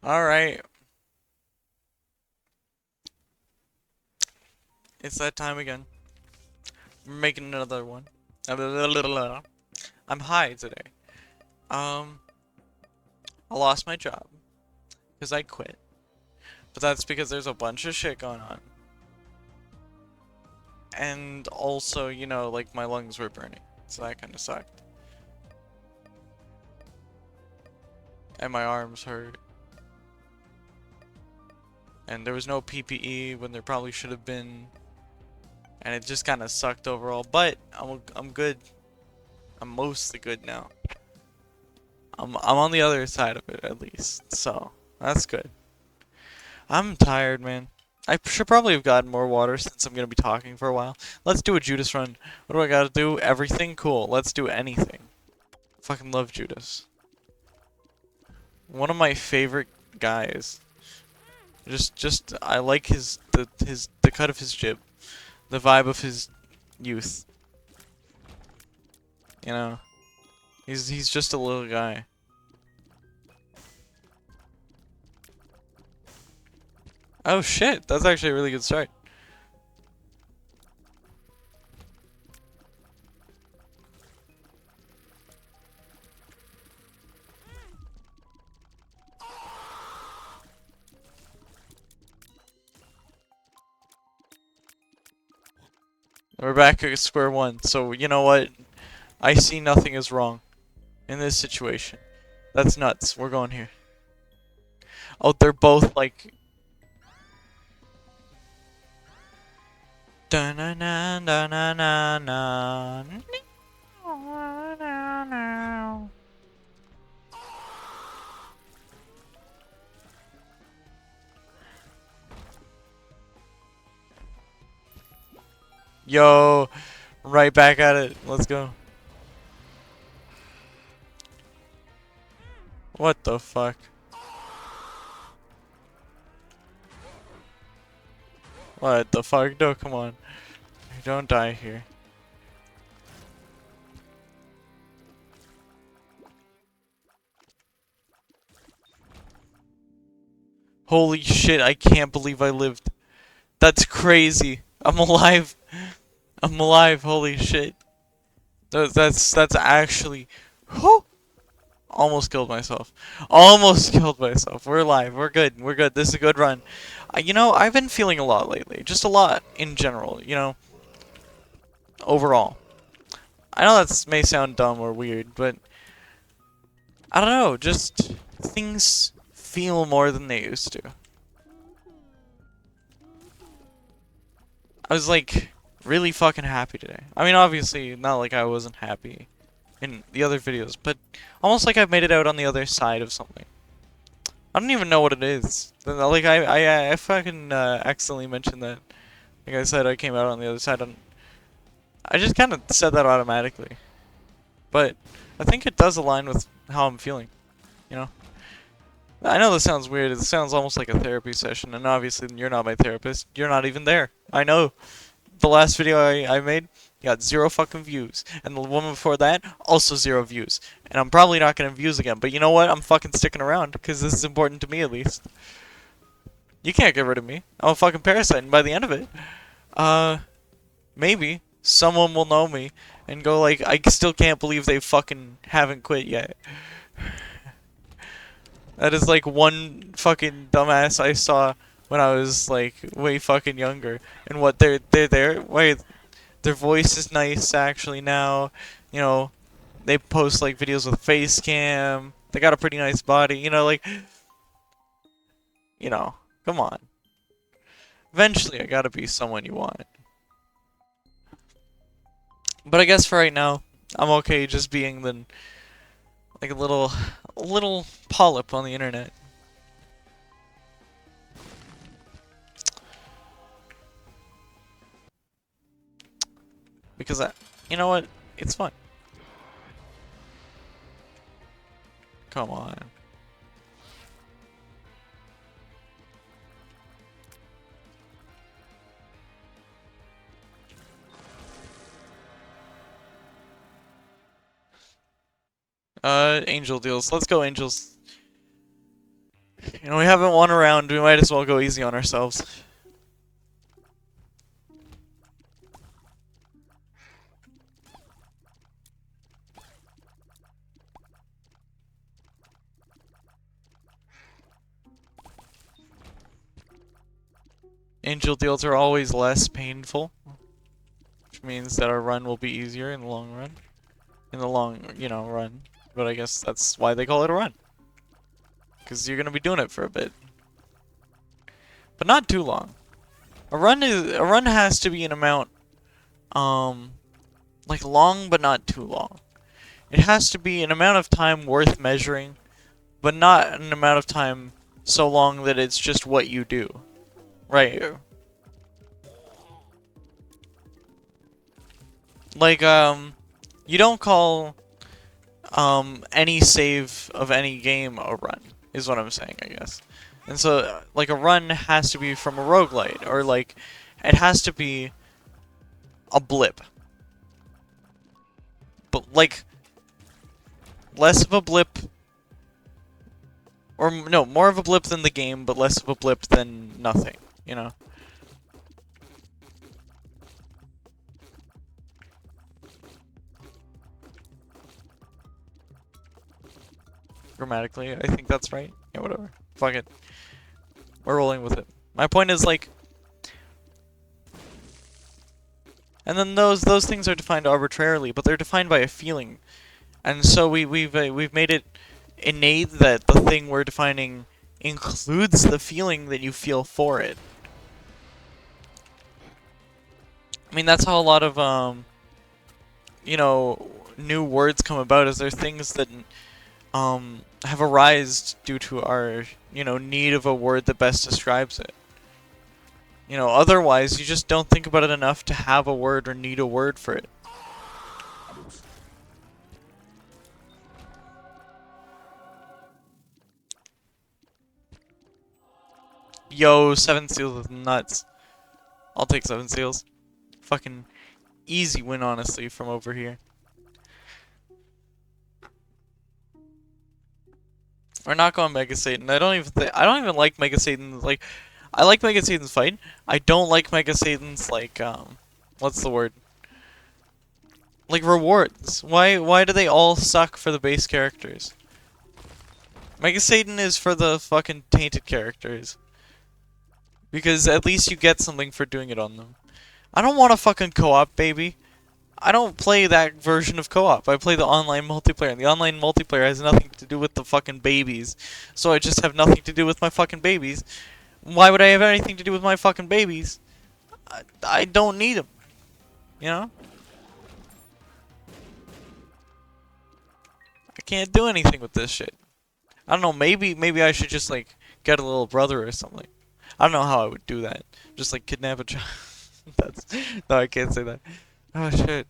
Alright, it's that time again. We're making another one. I'm high today. Um, I lost my job because I quit. But that's because there's a bunch of shit going on. And also, like my lungs were burning. So that kind of sucked. And my arms hurt. And there was no PPE when there probably should have been. And it just kind of sucked overall. But I'm good. I'm mostly good now. I'm on the other side of it at least. So, that's good. I'm tired, man. I should probably have gotten more water since I'm gonna be talking for a while. Let's do a Judas run. What do I gotta do? Everything? Cool. Let's do anything. Fucking love Judas. One of my favorite guys. I like the cut of his jib, the vibe of his youth. You know, he's just a little guy. Oh shit, that's actually a really good start. We're back at square one. So you know what? I see nothing is wrong in this situation. That's nuts. We're going here. Oh, they're both like. Da na na na na na na. Yo, right back at it. Let's go. What the fuck? What the fuck? No, come on. Don't die here. Holy shit, I can't believe I lived. That's crazy. I'm alive. I'm alive. Holy shit. That's actually. Whew, almost killed myself. Almost killed myself. We're alive. We're good. We're good. This is a good run. I've been feeling a lot lately. Just a lot in general, overall. I know that may sound dumb or weird, but I don't know. Just things feel more than they used to. I was like really fucking happy today. I mean, obviously, not like I wasn't happy in the other videos, but almost like I've made it out on the other side of something. I don't even know what it is. Like I fucking accidentally mentioned that. Like I said, I came out on the other side. I just kind of said that automatically, but I think it does align with how I'm feeling. You know. I know this sounds weird. It sounds almost like a therapy session, and obviously you're not my therapist. You're not even there. I know. The last video I made got 0 fucking views, and the one before that also 0 views. And I'm probably not gonna have views again. But you know what? I'm fucking sticking around because this is important to me at least. You can't get rid of me. I'm a fucking parasite, and by the end of it, uh, maybe someone will know me and go like, I still can't believe they fucking haven't quit yet. That is like one fucking dumbass I saw when I was like way fucking younger. And what they're there. Wait, their voice is nice actually now. You know, they post like videos with face cam. They got a pretty nice body. Like come on. Eventually, I gotta be someone you want. But I guess for right now, I'm okay just being the like a little polyp on the internet. Because you know what? It's fun. Come on. Angel deals. Let's go, Angels. You know, we haven't won a round, we might as well go easy on ourselves. Angel deals are always less painful, which means that our run will be easier in the long run. In the long, run. But I guess that's why they call it a run. Because you're gonna be doing it for a bit. But not too long. A run has to be an amount, like long but not too long. It has to be an amount of time worth measuring, but not an amount of time so long that it's just what you do. Right. Like, you don't call, any save of any game a run, is what I'm saying, I guess. And so, like, a run has to be from a roguelite, or, like, it has to be a blip. But, like, less of a blip, or, no, more of a blip than the game, but less of a blip than nothing, you know? Grammatically, I think that's right. Yeah, whatever. Fuck it. We're rolling with it. My point is, like... And then those things are defined arbitrarily, but they're defined by a feeling. And so we've made it innate that the thing we're defining includes the feeling that you feel for it. I mean, that's how a lot of, new words come about, is there things that, have arisen due to our, need of a word that best describes it. Otherwise, you just don't think about it enough to have a word or need a word for it. Yo, 7 seals is nuts. I'll take 7 seals. Fucking easy win, honestly, from over here. We're not going Mega Satan. I don't even like Mega Satan's, like, I like Mega Satan's fight. I don't like Mega Satan's, like, what's the word? Like, rewards. Why do they all suck for the base characters? Mega Satan is for the fucking tainted characters. Because at least you get something for doing it on them. I don't want a fucking co-op, baby. I don't play that version of co-op. I play the online multiplayer, and the online multiplayer has nothing to do with the fucking babies. So I just have nothing to do with my fucking babies. Why would I have anything to do with my fucking babies? I don't need them. You know? I can't do anything with this shit. I don't know, maybe I should just, like, get a little brother or something. I don't know how I would do that. Just, like, kidnap a child. No, I can't say that. Oh, shit.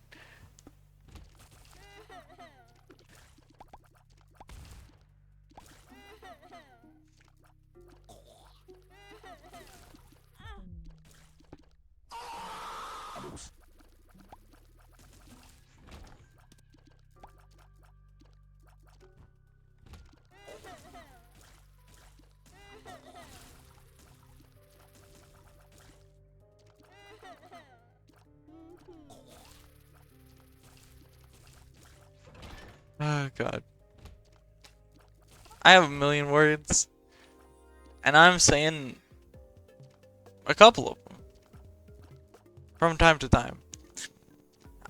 Oh, God. I have a million words. And I'm saying a couple of them. From time to time.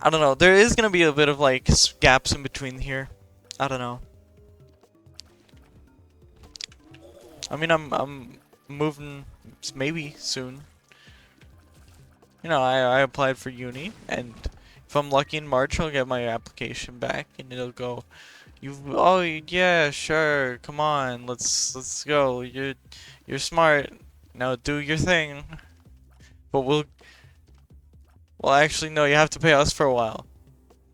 I don't know. There is going to be a bit of, like, gaps in between here. I don't know. I mean, I'm moving maybe soon. I applied for uni, and if I'm lucky in March, I'll get my application back, and it'll go, oh yeah, sure, come on, let's go. You're smart. Now do your thing. But well, actually, no, you have to pay us for a while,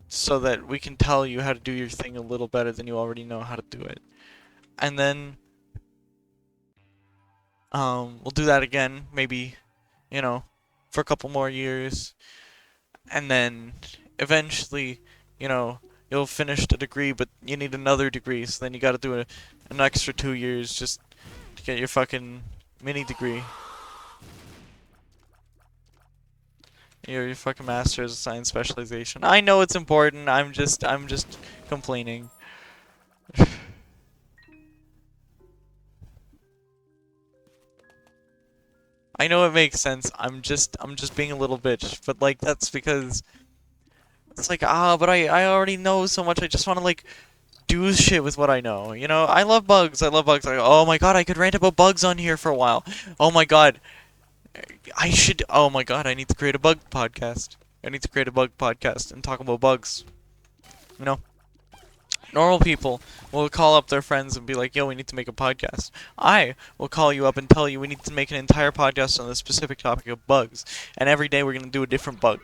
so that we can tell you how to do your thing a little better than you already know how to do it. And then, we'll do that again, maybe, for a couple more years. And then, eventually, you'll finish the degree, but you need another degree, so then you gotta do an extra 2 years just to get your fucking mini degree. Your fucking master's of science specialization. I know it's important. I'm just complaining. I know it makes sense. I'm just being a little bitch, but like that's because it's like but I already know so much. I just want to like do shit with what I know. You know, I love bugs. I love bugs. Like, oh my god, I could rant about bugs on here for a while. Oh my god, I should. Oh my god, I need to create a bug podcast. I need to create a bug podcast and talk about bugs. You know, normal people will call up their friends and be like, yo, we need to make a podcast. I will call you up and tell you we need to make an entire podcast on the specific topic of bugs. And every day we're going to do a different bug.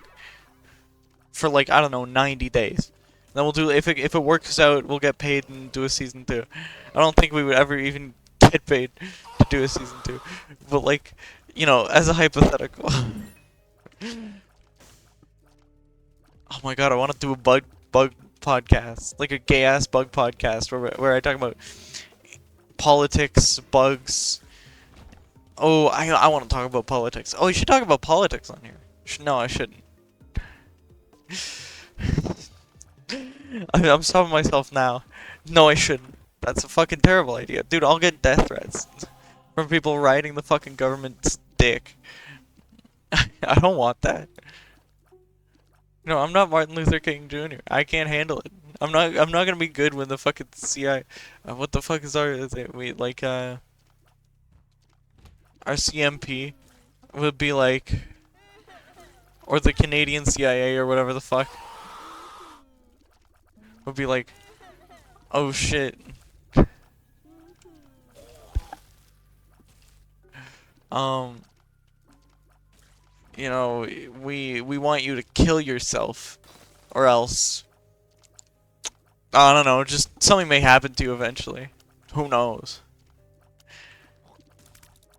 For like, I don't know, 90 days. Then we'll do, if it works out, we'll get paid and do a season 2. I don't think we would ever even get paid to do a season 2. But like, you know, as a hypothetical. Oh my god, I want to do a bug podcast, like a gay ass bug podcast where I talk about politics, bugs. Oh, I want to talk about politics. Oh, you should talk about politics on here. No, I shouldn't. I'm stopping myself now. No, I shouldn't. That's a fucking terrible idea, dude. I'll get death threats from people riding the fucking government's dick. I don't want that. No, I'm not Martin Luther King Jr. I can't handle it. I'm not gonna be good when the fucking CIA. What the fuck is our CMP would be like, or the Canadian CIA or whatever the fuck would be like, oh shit. You know, we want you to kill yourself, or else, I don't know, just something may happen to you eventually. Who knows?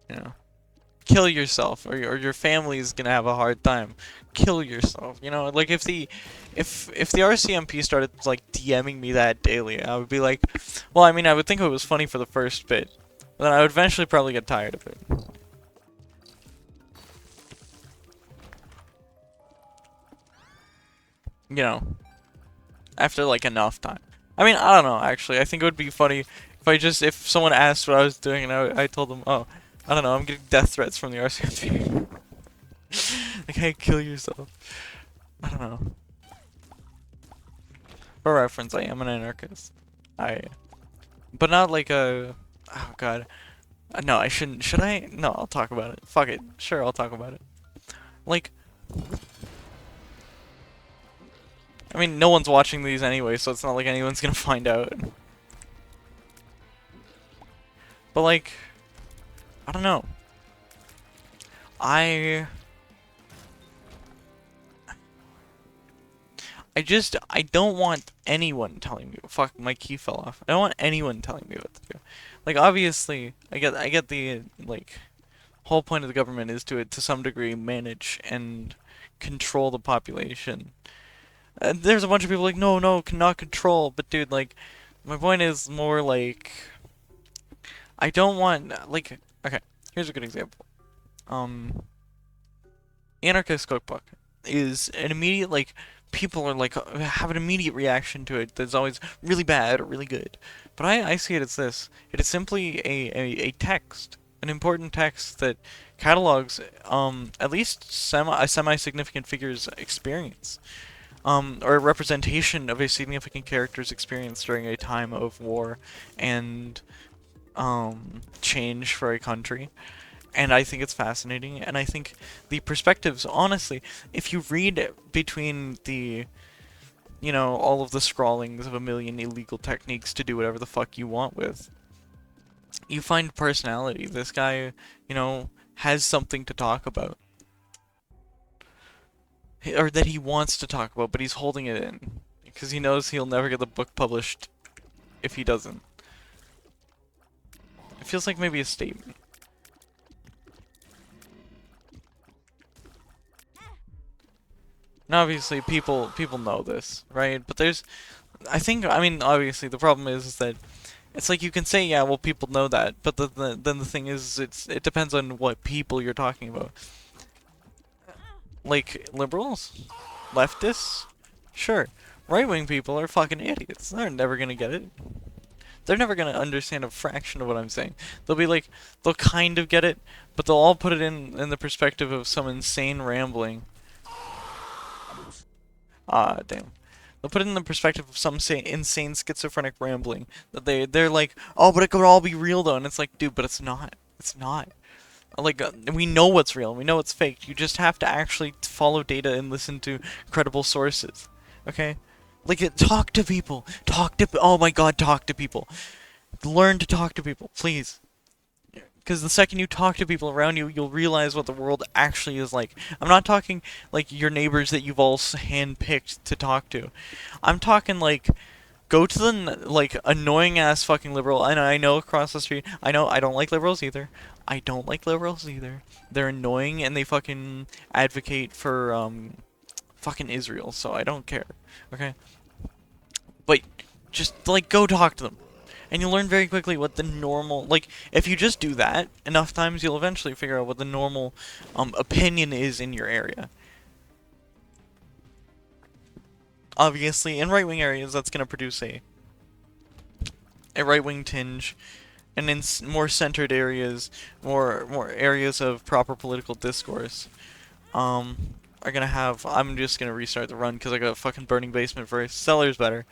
You know, kill yourself, or your family is gonna have a hard time. Kill yourself. You know, like if the RCMP started like DMing me that daily, I would be like, well, I mean, I would think it was funny for the first bit, but then I would eventually probably get tired of it. You know, after like enough time. I mean, I don't know, actually. I think it would be funny if someone asked what I was doing and I told them, oh, I don't know, I'm getting death threats from the RCMP. Like, hey, kill yourself. I don't know. For reference, I am an anarchist. But not like a, oh god. No, I shouldn't, should I? No, I'll talk about it. Fuck it. Sure, I'll talk about it. Like, I mean, no one's watching these anyway, so it's not like anyone's gonna find out. But like, I don't know. I don't want anyone telling me. Fuck, my key fell off. I don't want anyone telling me what to do. Like, obviously, I get the like whole point of the government is to some degree manage and control the population. There's a bunch of people like, no, cannot control. But dude, like, my point is more like, I don't want, like, okay, here's a good example. Anarchist Cookbook is an immediate, like, people are like, have an immediate reaction to it that's always really bad or really good. But I see it as this. It is simply a text, an important text that catalogs, at least a semi-significant figure's experience. Or a representation of a significant character's experience during a time of war and change for a country. And I think it's fascinating, and I think the perspectives, honestly, if you read between the, you know, all of the scrawlings of a million illegal techniques to do whatever the fuck you want with, you find personality. This guy, you know, has something to talk about. Or that he wants to talk about, but he's holding it in. Because he knows he'll never get the book published if he doesn't. It feels like maybe a statement. And obviously, people know this, right? But there's, I mean, obviously, the problem is that It's like you can say, yeah, well, people know that, but then the thing is, it depends on what people you're talking about. Like liberals, leftists, sure. Right-wing people are fucking idiots. They're never gonna get it. They're never gonna understand a fraction of what I'm saying. They'll be like, they'll kind of get it, but they'll all put it in the perspective of some insane rambling. Ah, damn. They'll put it in the perspective of some insane schizophrenic rambling. That they're like, oh, but it could all be real though, and it's like, dude, but it's not. It's not. Like, we know what's real, we know what's fake. You just have to actually follow data and listen to credible sources. Okay? Like, talk to people. Oh my god, talk to people. Learn to talk to people, please. Because the second you talk to people around you, you'll realize what the world actually is like. I'm not talking like your neighbors that you've all handpicked to talk to. I'm talking like, go to the like annoying ass fucking liberal. And I know across the street. I know I don't like liberals either. I don't like liberals either. They're annoying and they fucking advocate for fucking Israel. So I don't care. Okay. But just like go talk to them. And you'll learn very quickly what the normal, like, if you just do that enough times, you'll eventually figure out what the normal opinion is in your area. Obviously, in right-wing areas, that's going to produce a right-wing tinge. And in more centered areas, more areas of proper political discourse, are going to have, I'm just going to restart the run because I got a fucking burning basement first. Cellar's better.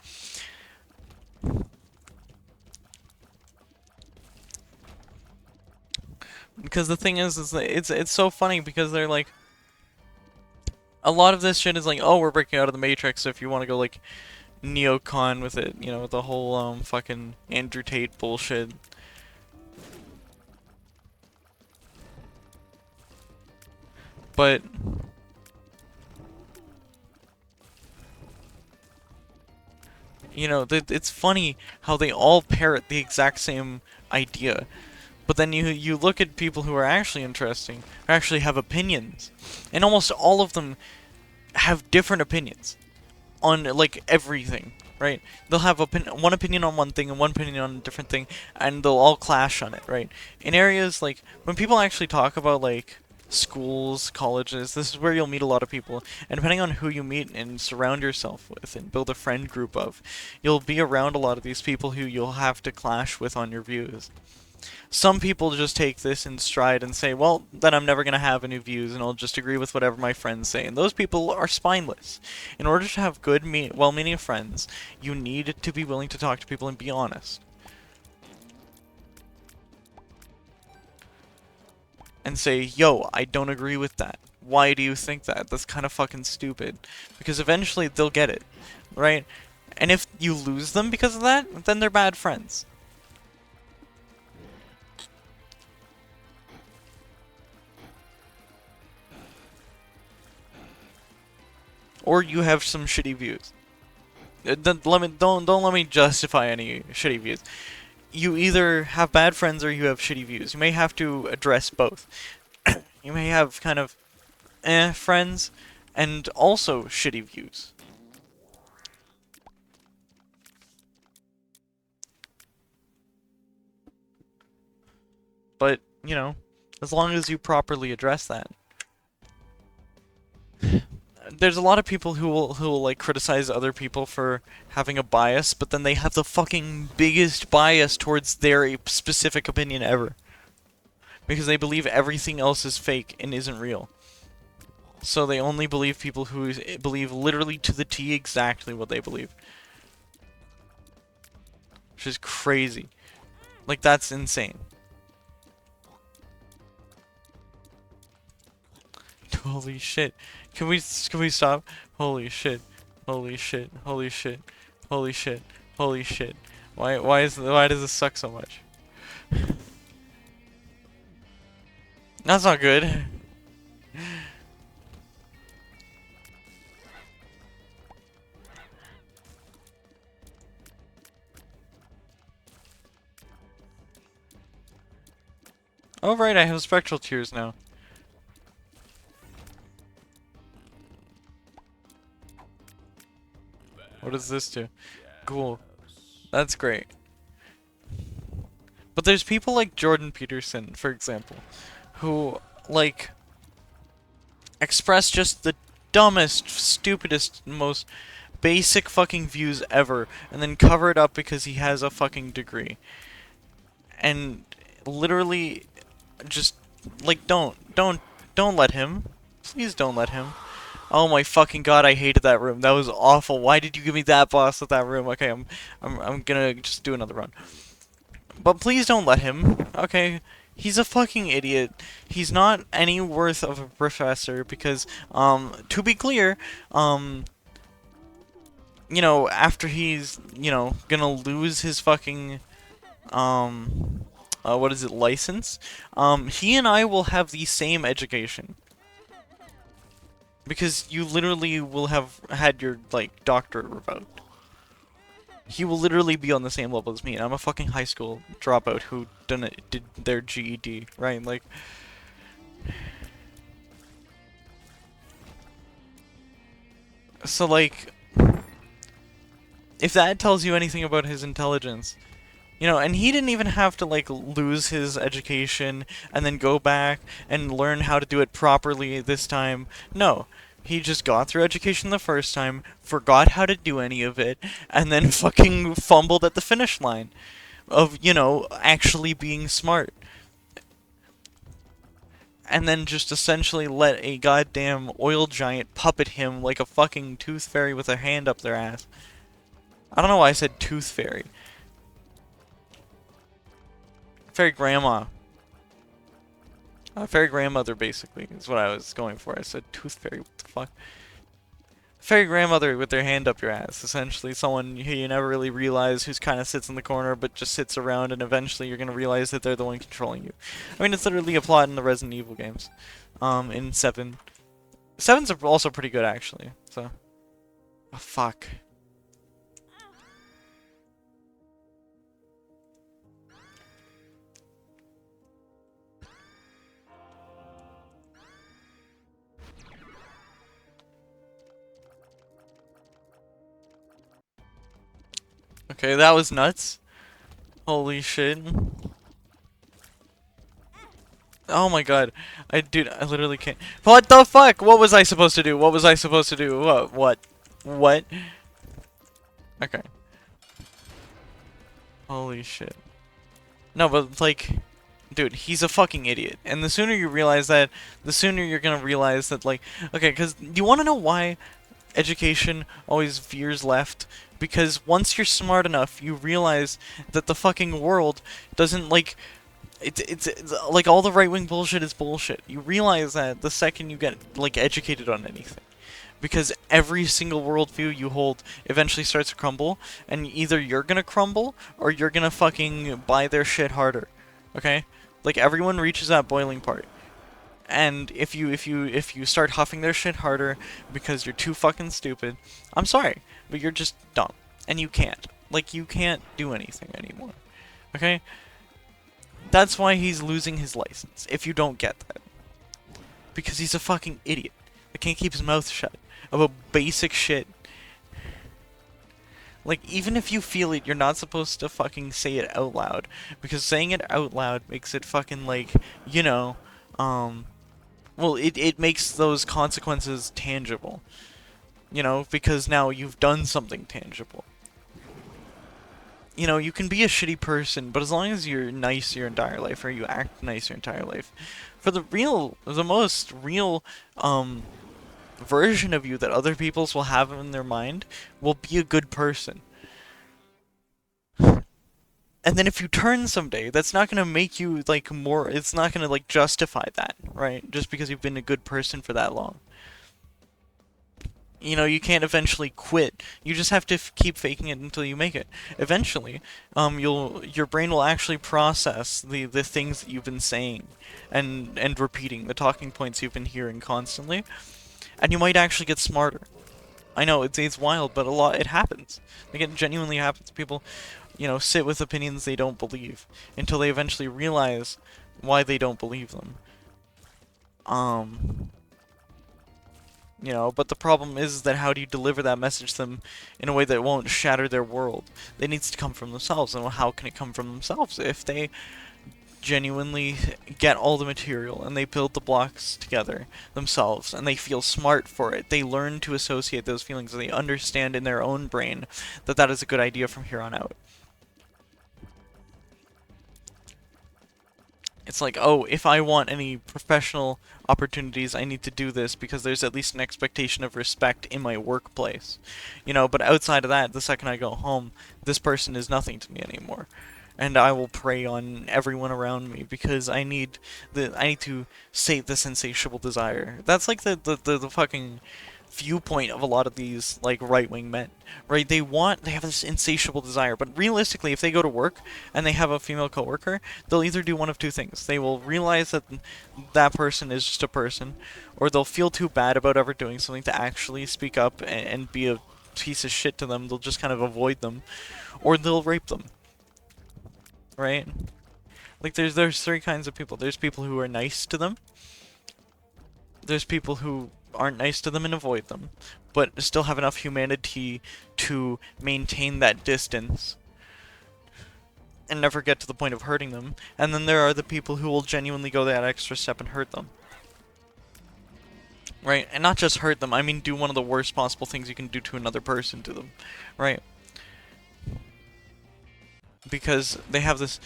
Because the thing is that it's so funny because they're like, a lot of this shit is like, oh, we're breaking out of the Matrix, so if you want to go like neocon with it, you know, with the whole fucking Andrew Tate bullshit. But you know, it's funny how they all parrot the exact same idea. But then you look at people who are actually interesting, who actually have opinions, and almost all of them have different opinions on like everything, right? They'll have one opinion on one thing and one opinion on a different thing, and they'll all clash on it, right? In areas like when people actually talk about like schools, colleges, this is where you'll meet a lot of people, and depending on who you meet and surround yourself with and build a friend group of, you'll be around a lot of these people who you'll have to clash with on your views. Some people just take this in stride and say, well, then I'm never going to have any views and I'll just agree with whatever my friends say. And those people are spineless. In order to have good, well-meaning friends, you need to be willing to talk to people and be honest. And say, yo, I don't agree with that. Why do you think that? That's kind of fucking stupid. Because eventually they'll get it, right? And if you lose them because of that, then they're bad friends. Or you have some shitty views. Don't let me justify any shitty views. You either have bad friends or you have shitty views. You may have to address both. You may have kind of friends and also shitty views. But, you know, as long as you properly address that. There's a lot of people who will like criticize other people for having a bias, but then they have the fucking biggest bias towards their specific opinion ever. Because they believe everything else is fake and isn't real. So they only believe people who believe literally to the T exactly what they believe. Which is crazy. Like, that's insane. Holy shit. Can we stop? Holy shit. Holy shit. Holy shit. Holy shit. Holy shit. Why does this suck so much? That's not good. Oh right, I have spectral tears now. What does this do? Cool. That's great. But there's people like Jordan Peterson, for example, who, like, express just the dumbest, stupidest, most basic fucking views ever, and then cover it up because he has a fucking degree. And literally, just, like, don't let him. Please don't let him. Oh my fucking god, I hated that room. That was awful. Why did you give me that boss with that room? Okay, I'm gonna just do another run. But please don't let him. Okay, he's a fucking idiot. He's not any worth of a professor because, to be clear, you know, after he's, you know, gonna lose his fucking, what is it, license, he and I will have the same education. Because you literally will have had your, like, doctorate revoked. He will literally be on the same level as me, and I'm a fucking high school dropout who did their GED, right? Like, so, like, if that tells you anything about his intelligence, you know, and he didn't even have to, like, lose his education and then go back and learn how to do it properly this time. No. He just got through education the first time, forgot how to do any of it, and then fucking fumbled at the finish line of, you know, actually being smart. And then just essentially let a goddamn oil giant puppet him like a fucking tooth fairy with a hand up their ass. I don't know why I said tooth fairy. Fairy grandma. Fairy grandmother, basically, is what I was going for. I said tooth fairy, what the fuck? Fairy grandmother with their hand up your ass. Essentially, someone who you never really realize who's kind of sits in the corner but just sits around, and eventually you're going to realize that they're the one controlling you. I mean, it's literally a plot in the Resident Evil games. In 7. 7's also pretty good, actually, so. Oh, fuck. Okay, that was nuts. Holy shit. Oh my god. Dude, I literally can't. What the fuck? What was I supposed to do? What was I supposed to do? What? What? Okay. Holy shit. No, but like, dude, he's a fucking idiot. And the sooner you realize that, the sooner you're gonna realize that, like, okay, because you wanna know why education always veers left? Because once you're smart enough, you realize that the fucking world doesn't, like, it's like all the right-wing bullshit is bullshit. You realize that the second you get, like, educated on anything. Because every single worldview you hold eventually starts to crumble, and either you're gonna crumble, or you're gonna fucking buy their shit harder. Okay? Like, everyone reaches that boiling part. And if you start huffing their shit harder because you're too fucking stupid, I'm sorry, but you're just dumb. And you can't. Like, you can't do anything anymore. Okay? That's why he's losing his license, if you don't get that. Because he's a fucking idiot that can't keep his mouth shut about basic shit. Like, even if you feel it, you're not supposed to fucking say it out loud. Because saying it out loud makes it fucking, like, you know, well, it makes those consequences tangible. You know, because now you've done something tangible. You know, you can be a shitty person, but as long as you're nice your entire life, or you act nice your entire life, for the most real, version of you that other peoples will have in their mind will be a good person. And then if you turn someday, that's not gonna make you, like, more, it's not gonna, like, justify that, right? Just because you've been a good person for that long. You know, you can't eventually quit. You just have to keep faking it until you make it. Eventually, your brain will actually process the things that you've been saying and repeating, the talking points you've been hearing constantly, and you might actually get smarter. I know it's wild, but it happens. Like, it genuinely happens. People, you know, sit with opinions they don't believe until they eventually realize why they don't believe them. you know, but the problem is that how do you deliver that message to them in a way that won't shatter their world? It needs to come from themselves, and how can it come from themselves? If they genuinely get all the material and they build the blocks together themselves and they feel smart for it, they learn to associate those feelings and they understand in their own brain that that is a good idea from here on out. It's like, oh, if I want any professional opportunities, I need to do this because there's at least an expectation of respect in my workplace. You know, but outside of that, the second I go home, this person is nothing to me anymore. And I will prey on everyone around me because I need to sate this insatiable desire. That's like the fucking viewpoint of a lot of these like right-wing men, right? They have this insatiable desire, but realistically, if they go to work and they have a female coworker, they'll either do one of two things. They will realize that that person is just a person, or they'll feel too bad about ever doing something to actually speak up and be a piece of shit to them. They'll just kind of avoid them, or they'll rape them, right? Like there's three kinds of people. There's people who are nice to them. There's people who aren't nice to them and avoid them, but still have enough humanity to maintain that distance and never get to the point of hurting them. And then there are the people who will genuinely go that extra step and hurt them. Right? And not just hurt them, I mean do one of the worst possible things you can do to another person to them. Right? Because they have this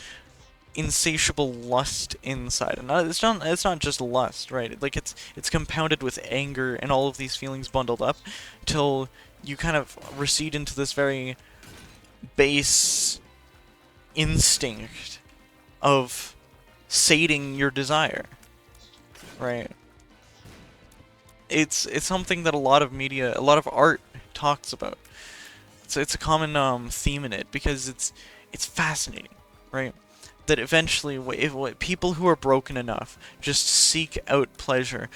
insatiable lust inside, and it's not just lust, right? Like it's compounded with anger and all of these feelings bundled up, till you kind of recede into this very base instinct of sating your desire, right? It's something that a lot of media, a lot of art talks about. It's a common theme in it because it's fascinating, right? That eventually, if people who are broken enough just seek out pleasure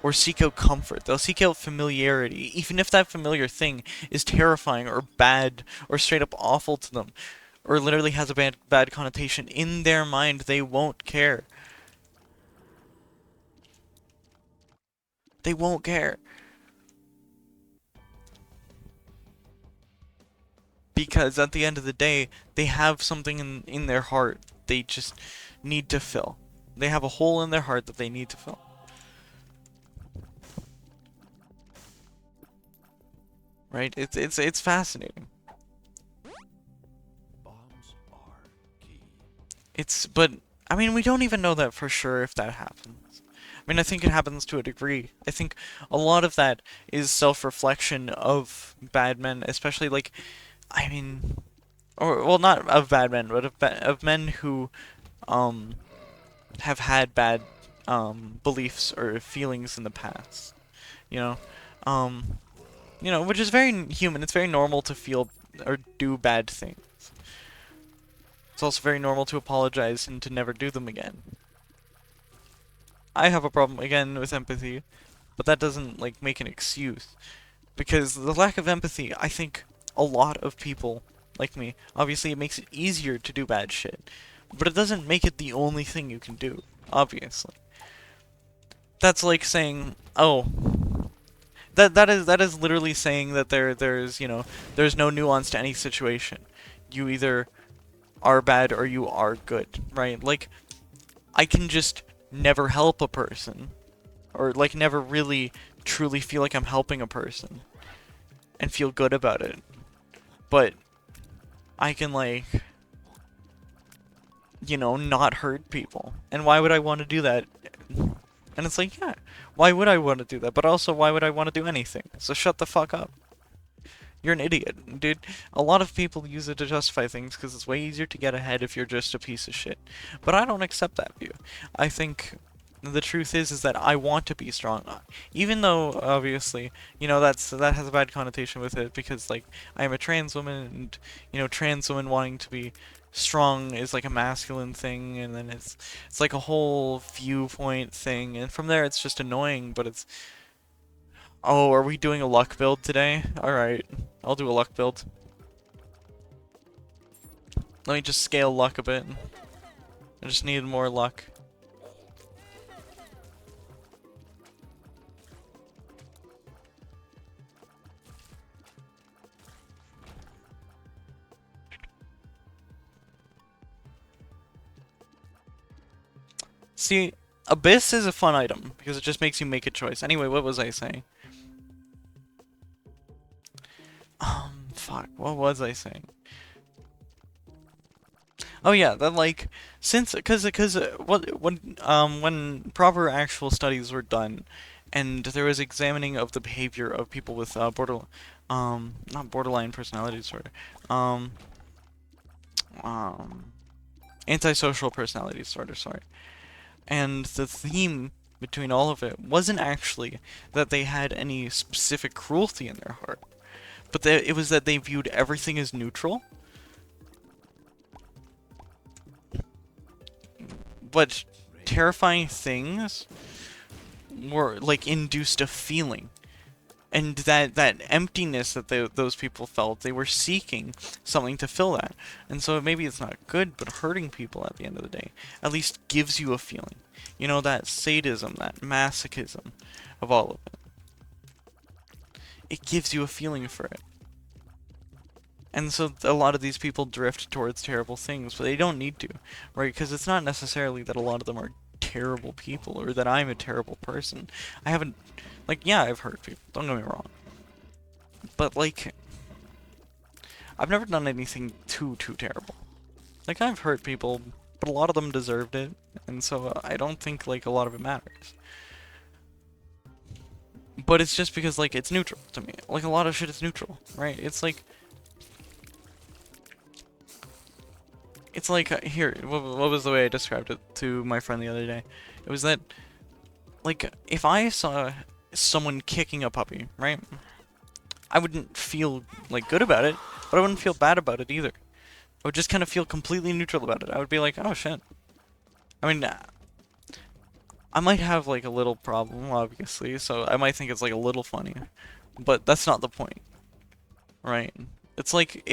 or seek out comfort, they'll seek out familiarity, even if that familiar thing is terrifying or bad or straight up awful to them, or literally has a bad connotation. In their mind, they won't care. They won't care. Because at the end of the day, they have something in their heart they just need to fill. They have a hole in their heart that they need to fill. Right? It's fascinating. Bombs are key. But I mean, we don't even know that for sure if that happens. I mean, I think it happens to a degree. I think a lot of that is self-reflection of bad men, especially like, I mean, or well, not of bad men, but of men who have had bad beliefs or feelings in the past. You know, um, which is very human. It's very normal to feel or do bad things. It's also very normal to apologize and to never do them again. I have a problem again with empathy, but that doesn't like make an excuse. Because the lack of empathy, I think a lot of people like me, obviously it makes it easier to do bad shit, but it doesn't make it the only thing you can do, obviously. That's like saying, oh, that is literally saying that there's no nuance to any situation. You either are bad or you are good, right? Like, I can just never help a person, or like never really truly feel like I'm helping a person and feel good about it. But I can like, not hurt people. And why would I want to do that? And it's like, yeah, why would I want to do that? But also, why would I want to do anything? So shut the fuck up. You're an idiot, dude. A lot of people use it to justify things because it's way easier to get ahead if you're just a piece of shit. But I don't accept that view. I think the truth is that I want to be strong. Even though, obviously, that has a bad connotation with it because, like, I am a trans woman and, trans women wanting to be strong is like a masculine thing, and then it's like a whole viewpoint thing, and from there it's just annoying, but it's... Oh, are we doing a luck build today? Alright, I'll do a luck build. Let me just scale luck a bit. I just need more luck. See, Abyss is a fun item because it just makes you make a choice. Anyway, what was I saying? Fuck, what was I saying? Oh yeah, that like since because when proper actual studies were done, and there was examining of the behavior of people with not borderline personality disorder, um um antisocial personality disorder, sorry. And the theme between all of it wasn't actually that they had any specific cruelty in their heart, but that it was that they viewed everything as neutral. But terrifying things were like induced a feeling, and that emptiness that those people felt, they were seeking something to fill that. And so maybe it's not good, but hurting people at the end of the day at least gives you a feeling. You know, that sadism, that masochism of all of it. It gives you a feeling for it. And so a lot of these people drift towards terrible things, but they don't need to, right? Because it's not necessarily that a lot of them are terrible people or that I'm a terrible person. I haven't, like, yeah, I've hurt people, don't get me wrong. But, like, I've never done anything too terrible. Like, I've hurt people, but a lot of them deserved it, and so I don't think, like, a lot of it matters. But it's just because, like, it's neutral to me. Like, a lot of shit is neutral, right? It's like, here, what was the way I described it to my friend the other day? It was that, like, if I saw someone kicking a puppy, right? I wouldn't feel, like, good about it, but I wouldn't feel bad about it either. I would just kind of feel completely neutral about it. I would be like, oh shit. I mean, I might have, like, a little problem, obviously, so I might think it's, like, a little funny. But that's not the point, right? It's like,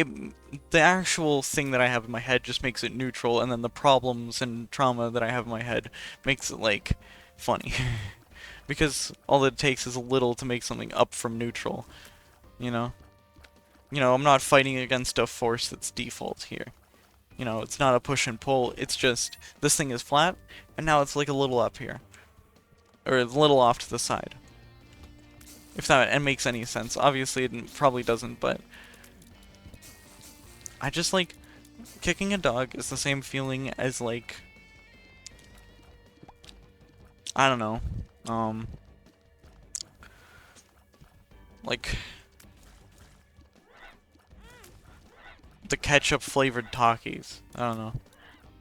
the actual thing that I have in my head just makes it neutral, and then the problems and trauma that I have in my head makes it, like, funny. Because all it takes is a little to make something up from neutral, you know? You know, I'm not fighting against a force that's default here. You know, it's not a push and pull, it's just, this thing is flat, and now it's like a little up here. Or a little off to the side. If that makes any sense. Obviously it probably doesn't, but I just like, kicking a dog is the same feeling as like, I don't know, like, the ketchup flavored Takis. I don't know.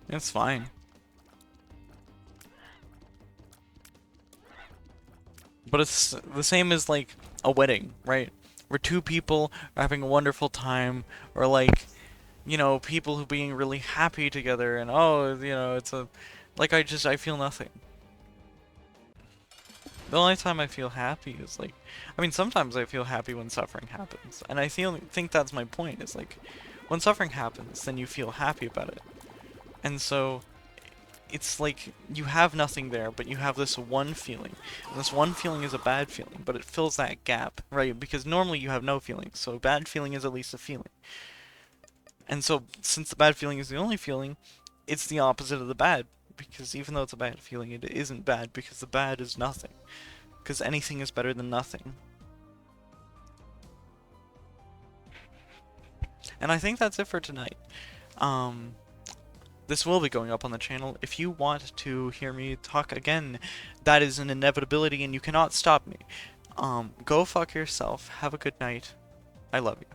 It's fine. But it's the same as like a wedding, right? Where two people are having a wonderful time, or like, you know, people who being really happy together, and oh, you know, it's a, like, I feel nothing. The only time I feel happy is like, I mean, sometimes I feel happy when suffering happens, and I think that's my point, is like, when suffering happens, then you feel happy about it. And so, it's like, you have nothing there, but you have this one feeling. And this one feeling is a bad feeling, but it fills that gap, right? Because normally you have no feelings, so bad feeling is at least a feeling. And so, since the bad feeling is the only feeling, it's the opposite of the bad. Because even though it's a bad feeling, it isn't bad, because the bad is nothing. Because anything is better than nothing. And I think that's it for tonight. This will be going up on the channel. If you want to hear me talk again, that is an inevitability and you cannot stop me. Go fuck yourself. Have a good night. I love you.